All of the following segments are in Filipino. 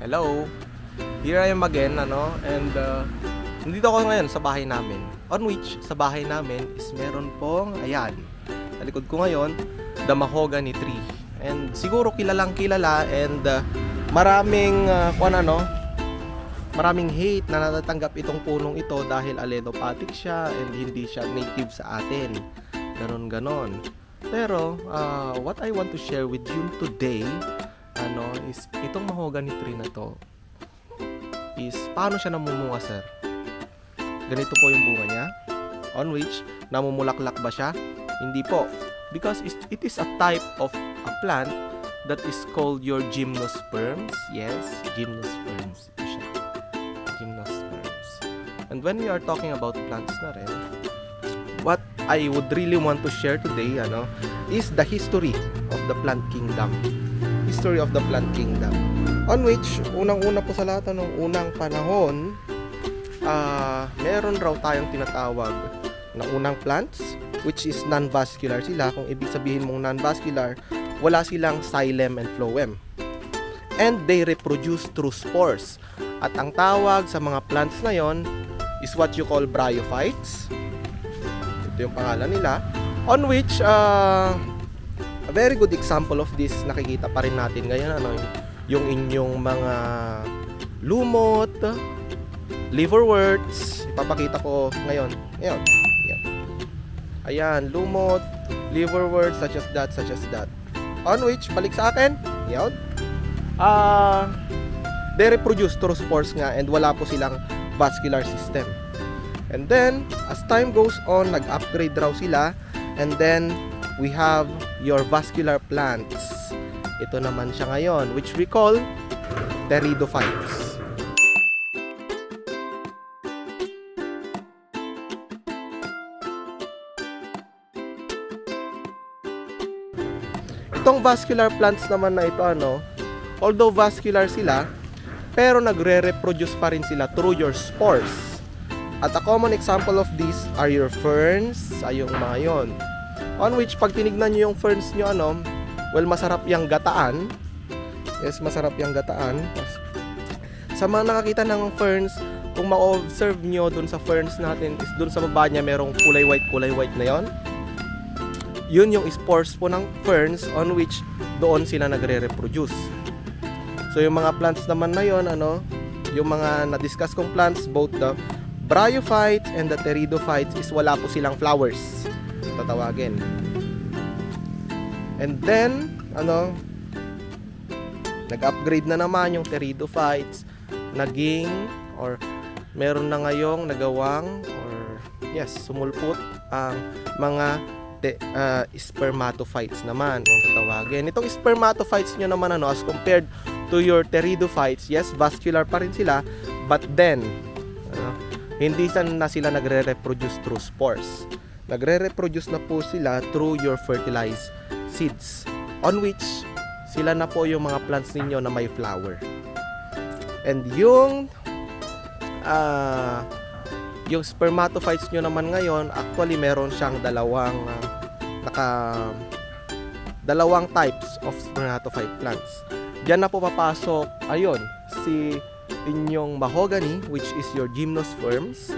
Hello! Here I am again, and nandito ako ngayon sa bahay namin. On which, sa bahay namin is meron pong, ayan, sa likod ko ngayon, the mahogany tree. And siguro kilalang kilala and maraming, maraming hate na natatanggap itong punong ito dahil allelopathic siya and hindi siya native sa atin. Ganon. Pero, what I want to share with you today, is itong mahogany tree na to is paano siya namumunga, sir. Ganito po yung bunga niya, on which namumulaklak ba siya? Hindi po, because it is a type of a plant that is called your gymnosperms. Yes, gymnosperms ito siya, gymnosperms. And when we are talking about plants na rin, what I would really want to share today is the history of the plant kingdom. History of the plant kingdom, on which unang-una po sa lahat ng unang panahon, meron raw tayong tinatawag na unang plants which is non-vascular sila. Kung ibig sabihin mong non-vascular, wala silang xylem and phloem, and they reproduce through spores. At ang tawag sa mga plants na yon is what you call bryophytes. Ito yung pangalan nila, on which a very good example of this nakikita pa rin natin ngayon, yung inyong mga lumot, liverworts. Ipapakita ko ngayon. Ayan, lumot, liverworts, such as that. On which, balik sa akin, they reproduce through spores nga and wala po silang vascular system. And then, as time goes on, nag-upgrade raw sila, and then we have your vascular plants. Ito naman siya ngayon, which we call pteridophytes. Itong vascular plants naman na ito, although vascular sila, pero nagre-reproduce pa rin sila through your spores. At a common example of this are your ferns, ay yung mga yon. On which, pag tinignan nyo yung ferns nyo, well, masarap yung gataan. Yes, masarap yung gataan. Sa mga nakakita ng ferns, kung ma-observe nyo dun sa ferns natin, is dun sa baba niya merong kulay white na yon. Yun yung spores po ng ferns, on which doon sila nagre-reproduce. So, yung mga plants naman na yon, yung mga na-discuss kong plants, both the bryophytes and the pteridophytes, is wala po silang flowers. Tatawagin. And then, nag-upgrade na naman yung pteridophytes, naging, or meron na ngayong nagawang, or yes, sumulpot ang mga spermatophytes naman, kung tatawagin. Itong spermatophytes nyo naman, as compared to your pteridophytes, yes, vascular pa rin sila, but then, hindi na sila nagre-reproduce through spores. Nagre-reproduce na po sila through your fertilized seeds, on which sila na po yung mga plants ninyo na may flower. And yung spermatophytes nyo naman ngayon, actually meron siyang dalawang types of spermatophyte plants. Diyan na po papasok, si inyong mahogany, which is your gymnosperms,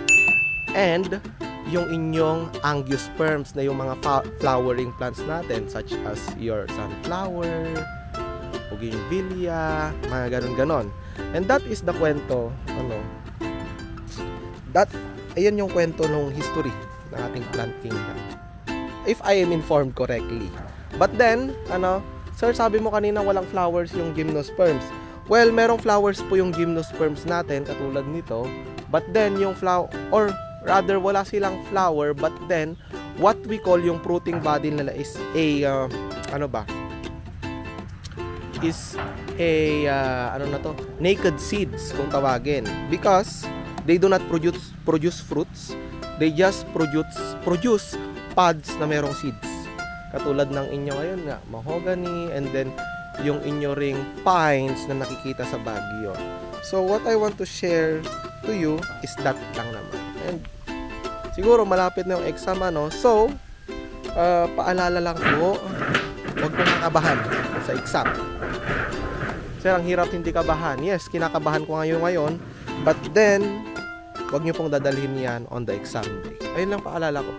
and yung inyong angiosperms na yung mga flowering plants natin, such as your sunflower, bougainvillea, mga ganon. And that is the kwento, ayan yung kwento ng history ng ating plant kingdom, if I am informed correctly. But then, sir, sabi mo kanina walang flowers yung gymnosperms. Well, merong flowers po yung gymnosperms natin, katulad nito, but then yung rather, wala silang flower, but then, what we call yung fruiting body nila is naked seeds, kung tawagin. Because, they do not produce fruits, they just produce pods na merong seeds. Katulad ng inyo ngayon nga, mahogany, and then, yung inyo ring pines na nakikita sa Baguio. So, what I want to share to you is that lang naman. And siguro malapit na yung exam, so paalala lang po, huwag kong makabahan sa exam. Sir, ang hirap hindi kabahan. Yes, kinakabahan ko ngayon. But then, wag nyo pong dadalhin yan on the exam day. Ayun lang paalala ko.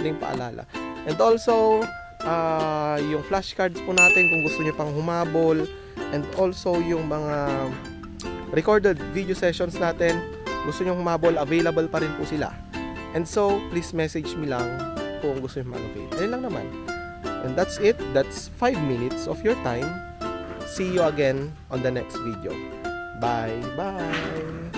Yung paalala. And also, yung flashcards po natin kung gusto nyo pang humabol. And also, yung mga recorded video sessions natin, gusto nyo humabol, available pa rin po sila. And so, please message me lang kung gusto nyo mag-avail. Ayun lang naman. And that's it. That's 5 minutes of your time. See you again on the next video. Bye! Bye!